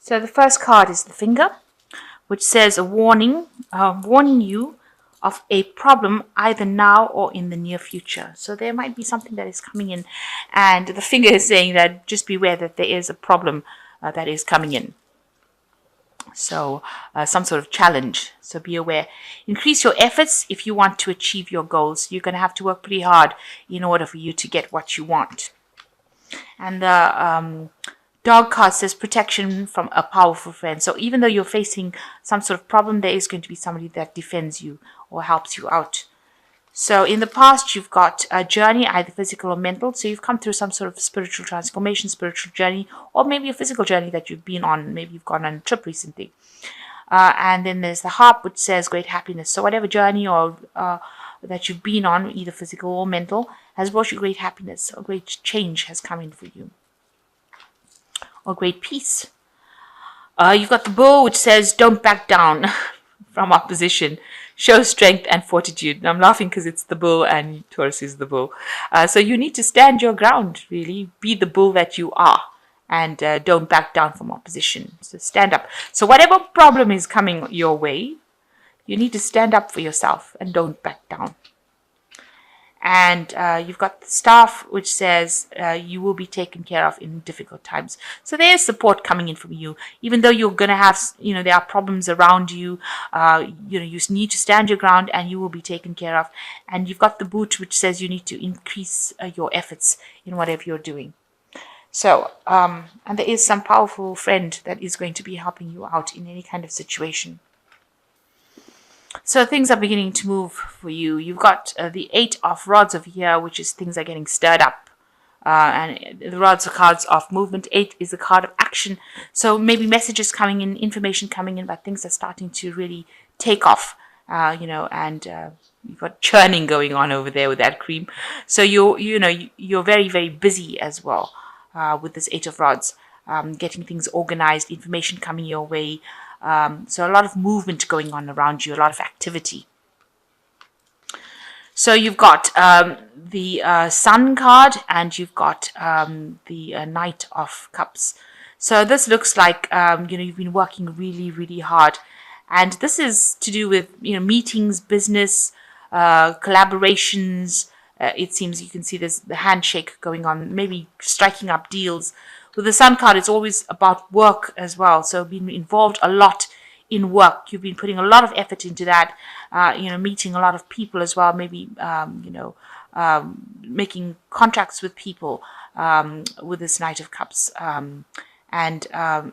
So the first card is the finger, which says a warning, warning you of a problem either now or in the near future. So there might be something that is coming in, and the finger is saying that just beware that there is a problem that is coming in. So some sort of challenge. So be aware. Increase your efforts if you want to achieve your goals. You're going to have to work pretty hard in order for you to get what you want. And the dog card says protection from a powerful friend. So even though you're facing some sort of problem, there is going to be somebody that defends you or helps you out. So in the past, you've got a journey, either physical or mental. So you've come through some sort of spiritual transformation, spiritual journey, or maybe a physical journey that you've been on. Maybe you've gone on a trip recently. And then there's the harp, which says great happiness. So whatever journey or that you've been on, either physical or mental, has brought you great happiness. A great change has come in for you. Or great peace. You've got the bull, which says don't back down from opposition. Show strength and fortitude. And I'm laughing because it's the bull and Taurus is the bull. So you need to stand your ground, really. Be the bull that you are. And don't back down from opposition. So stand up. So whatever problem is coming your way, you need to stand up for yourself and don't back down. And you've got the staff, which says you will be taken care of in difficult times. So there's support coming in from you. Even though you're going to have, there are problems around you, you need to stand your ground and you will be taken care of. And you've got the boot, which says you need to increase your efforts in whatever you're doing. So, and there is some powerful friend that is going to be helping you out in any kind of situation. So things are beginning to move for you. You've got the 8 of rods over here, which is things are getting stirred up. And the rods are cards of movement. 8 is a card of action. So maybe messages coming in, information coming in, but things are starting to really take off, and you've got churning going on over there with that cream. So you're very, very busy as well with this 8 of rods, getting things organized, information coming your way. So a lot of movement going on around you, a lot of activity. So you've got the Sun card and you've got the Knight of Cups. So this looks like, you've been working really, really hard. And this is to do with, meetings, business, collaborations. It seems you can see there's the handshake going on, maybe striking up deals. With the Sun card, it's always about work as well. So being involved a lot in work. You've been putting a lot of effort into that, meeting a lot of people as well, maybe, making contracts with people with this Knight of Cups. And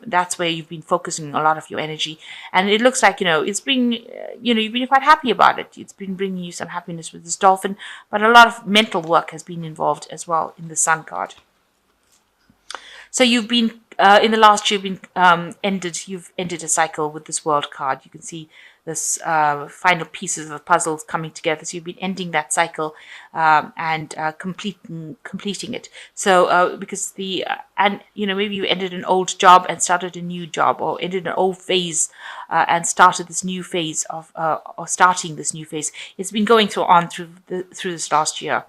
that's where you've been focusing a lot of your energy. And it looks like, it's been, you've been quite happy about it. It's been bringing you some happiness with this dolphin. But a lot of mental work has been involved as well in the Sun card. So you've been, in the last year, you've ended a cycle with this World card. You can see this final pieces of the puzzles coming together. So you've been ending that cycle and completing it. So because maybe you ended an old job and started a new job, or ended an old phase and started this new phase or starting this new phase. It's been going through this last year.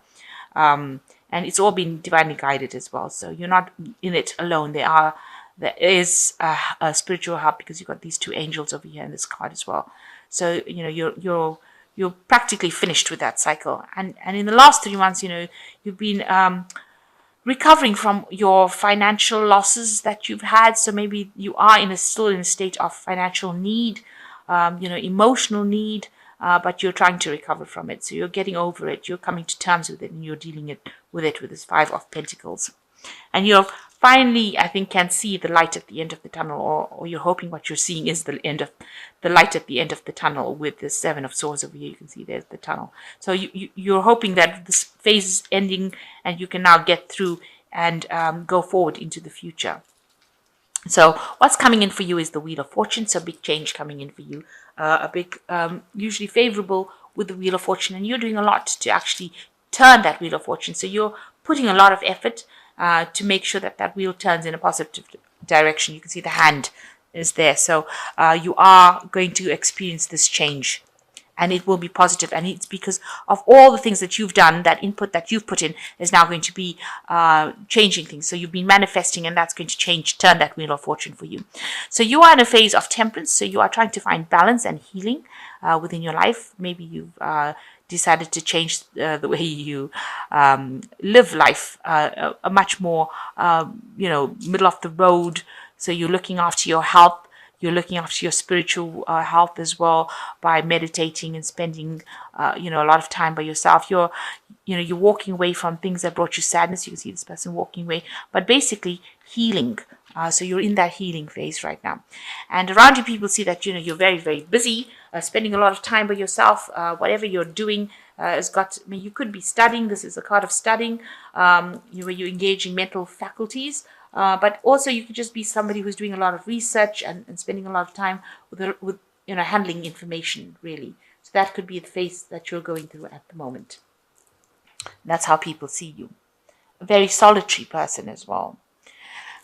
And it's all been divinely guided as well. So you're not in it alone. There is a spiritual help because you've got these 2 angels over here in this card as well. So, you're practically finished with that cycle. And in the last 3 months, you've been recovering from your financial losses that you've had. So maybe you are still in a state of financial need, emotional need. But you're trying to recover from it. So you're getting over it. You're coming to terms with it, and you're dealing with this 5 of Pentacles. And you're finally, I think, can see the light at the end of the tunnel, or you're hoping what you're seeing is the light at the end of the tunnel with the 7 of Swords over here. You can see there's the tunnel. So you're hoping that this phase is ending and you can now get through and go forward into the future. So what's coming in for you is the Wheel of Fortune. So big change coming in for you. A big, usually favorable with the Wheel of Fortune. And you're doing a lot to actually turn that Wheel of Fortune. So you're putting a lot of effort to make sure that wheel turns in a positive direction. You can see the hand is there. So you are going to experience this change. And it will be positive. And it's because of all the things that you've done, that input that you've put in is now going to be changing things. So you've been manifesting, and that's going to turn that Wheel of Fortune for you. So you are in a phase of temperance. So you are trying to find balance and healing within your life. Maybe you've decided to change the way you live life, a much more, middle of the road. So you're looking after your health. You're looking after your spiritual health as well by meditating and spending, a lot of time by yourself. You're walking away from things that brought you sadness. You can see this person walking away, but basically healing. So you're in that healing phase right now. And around you, people see that, you're very, very busy, spending a lot of time by yourself. Whatever you're doing you could be studying. This is a card of studying, where you engage in mental faculties. But also you could just be somebody who's doing a lot of research and spending a lot of time with handling information, really. So that could be the phase that you're going through at the moment. That's how people see you. A very solitary person as well.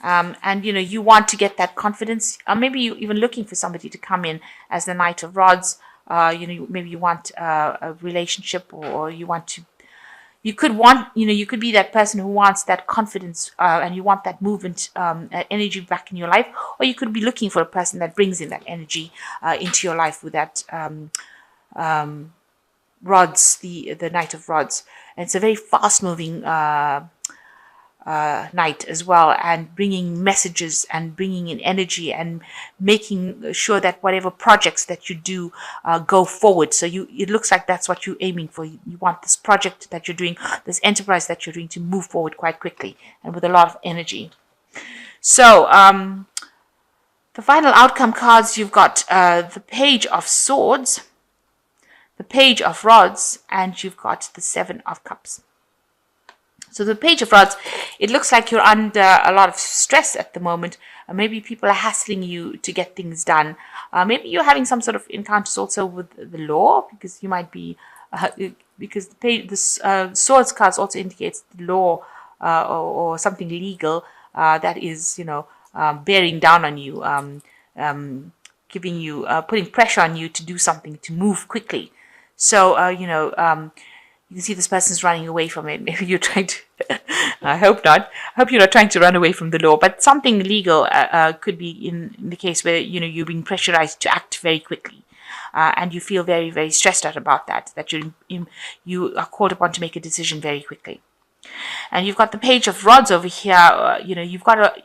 And you want to get that confidence. Maybe you're even looking for somebody to come in as the Knight of Rods. Maybe you want a relationship, or you want to. You could be that person who wants that confidence, and you want that movement, energy back in your life, or you could be looking for a person that brings in that energy into your life with that rods, the Knight of Rods. And it's a very fast-moving night as well, and bringing messages and bringing in energy and making sure that whatever projects that you do go forward. So it looks like that's what you're aiming for. You want this project that you're doing, this enterprise that you're doing, to move forward quite quickly and with a lot of energy. So the final outcome cards, you've got the Page of Swords, the Page of Rods, and you've got the Seven of Cups. So the Page of Rods, it looks like you're under a lot of stress at the moment. Maybe people are hassling you to get things done. Maybe you're having some sort of encounters also with the law, because you might be, because the Swords cards also indicates the law or something legal that is, bearing down on you, giving you, putting pressure on you to do something, to move quickly. So, you can see this person's running away from it. Maybe you're trying to, I hope not. I hope you're not trying to run away from the law, but something legal could be in the case where, you're being pressurized to act very quickly. And you feel very, very stressed out about that you are called upon to make a decision very quickly. And you've got the Page of Rods over here. You've got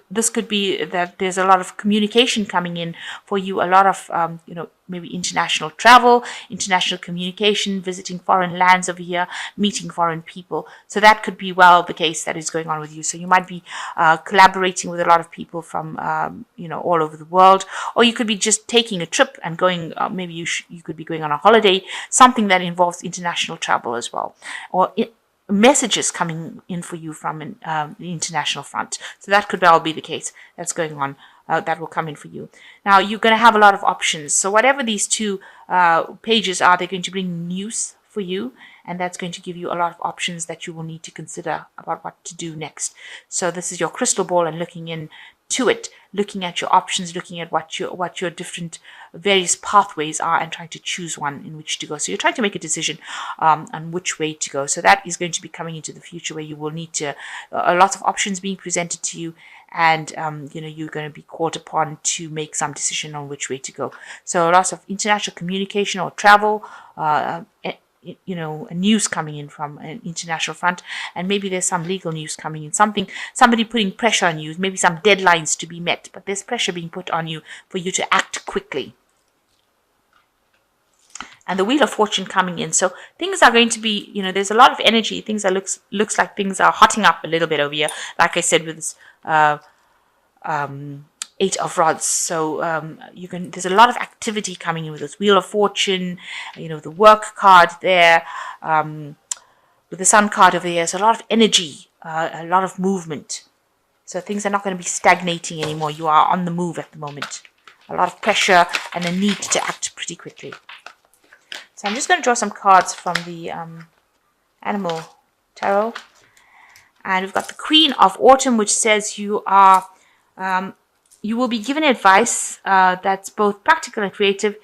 this could be that there's a lot of communication coming in for you, a lot of, maybe international travel, international communication, visiting foreign lands over here, meeting foreign people. So that could be the case that is going on with you. So you might be collaborating with a lot of people from, all over the world, or you could be just taking a trip and going, maybe you could be going on a holiday, something that involves international travel as well, or messages coming in for you from the international front. So that could well be the case that's going on, that will come in for you. Now, you're going to have a lot of options. So whatever these two pages are, they're going to bring news for you, and that's going to give you a lot of options that you will need to consider about what to do next. So this is your crystal ball, and looking into it, looking at your options, looking at what your different various pathways are, and trying to choose one in which to go. So you're trying to make a decision on which way to go. So that is going to be coming into the future, where you will need to a lot of options being presented to you, and you're going to be called upon to make some decision on which way to go. So lots of international communication or travel, news coming in from an international front, and maybe there's some legal news coming in, somebody putting pressure on you, maybe some deadlines to be met, but there's pressure being put on you for you to act quickly. And the Wheel of Fortune coming in. So things are going to be, there's a lot of energy. Things are looks like things are hotting up a little bit over here. Like I said, with this Eight of Rods. So there's a lot of activity coming in with this Wheel of Fortune, the work card there, with the Sun card over here. There's a lot of energy, a lot of movement. So things are not going to be stagnating anymore. You are on the move at the moment. A lot of pressure and a need to act pretty quickly. So I'm just going to draw some cards from the Animal Tarot. And we've got the Queen of Autumn, which says you will be given advice that's both practical and creative.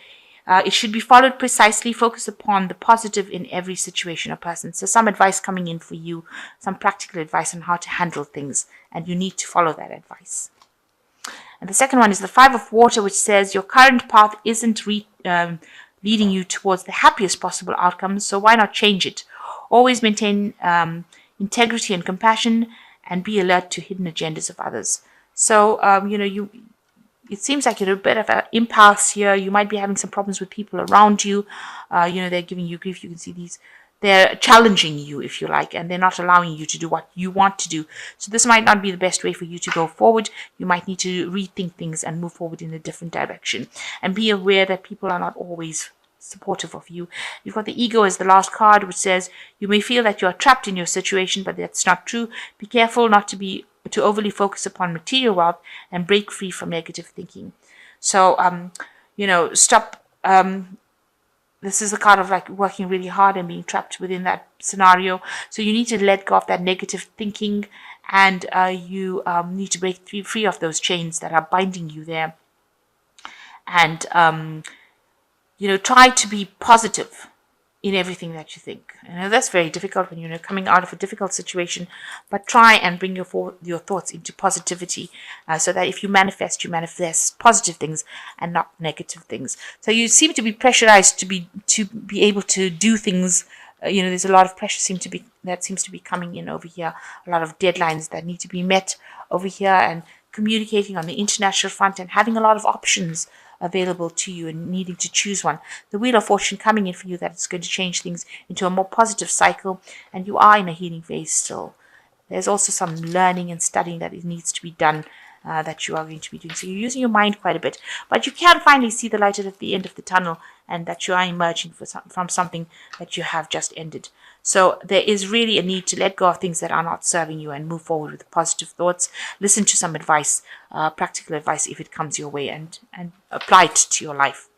It should be followed precisely, focus upon the positive in every situation or person. So some advice coming in for you, some practical advice on how to handle things, and you need to follow that advice. And the second one is the Five of Water, which says your current path isn't leading you towards the happiest possible outcomes, so why not change it? Always maintain integrity and compassion, and be alert to hidden agendas of others. So, it seems like you're a bit of an impasse here. You might be having some problems with people around you. They're giving you grief. You can see these. They're challenging you, if you like, and they're not allowing you to do what you want to do. So this might not be the best way for you to go forward. You might need to rethink things and move forward in a different direction. And be aware that people are not always supportive of you. You've got the Ego as the last card, which says you may feel that you're trapped in your situation, but that's not true. Be careful not to overly focus upon material wealth and break free from negative thinking. So, stop. This is a card of like working really hard and being trapped within that scenario. So you need to let go of that negative thinking, and you need to break free of those chains that are binding you there. And try to be positive in everything that you think. That's very difficult when you're coming out of a difficult situation, but try and bring your thoughts into positivity, so that if you manifest positive things and not negative things. So you seem to be pressurized to be able to do things. There's a lot of pressure seems to be coming in over here. A lot of deadlines that need to be met over here, and communicating on the international front and having a lot of options available to you and needing to choose one. The Wheel of Fortune coming in for you, that it's going to change things into a more positive cycle, and you are in a healing phase still. There's also some learning and studying that it needs to be done, that you are going to be doing. So you're using your mind quite a bit, but you can finally see the light at the end of the tunnel, and that you are emerging from something that you have just ended. So there is really a need to let go of things that are not serving you and move forward with positive thoughts. Listen to some advice, practical advice if it comes your way, and apply it to your life.